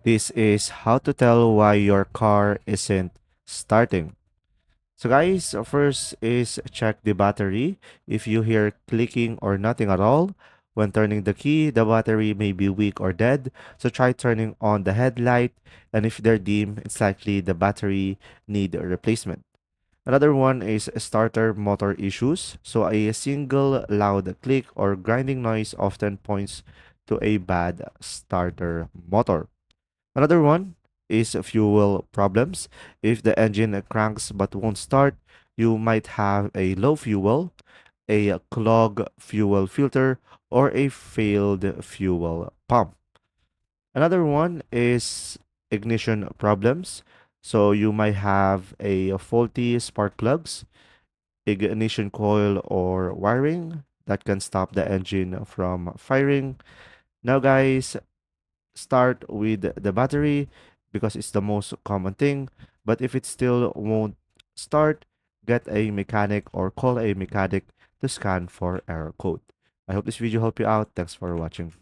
This is how to tell why your car isn't starting. So guys, first is check the battery. If you hear clicking or nothing at all, when turning the key, the battery may be weak or dead. So try turning on the headlight, and if they're dim, it's likely the battery need a replacement. Another one is starter motor issues. So a single loud click or grinding noise often points to a bad starter motor. Another one is fuel problems. If the engine cranks but won't start, you might have a low fuel, a clogged fuel filter, or a failed fuel pump. Another one is ignition problems. So you might have a faulty spark plugs, ignition coil, or wiring that can stop the engine from firing. Now, guys, start with the battery because it's the most common thing. But if it still won't start, get a mechanic or call a mechanic to scan for error code. I hope this video helped you out. Thanks for watching.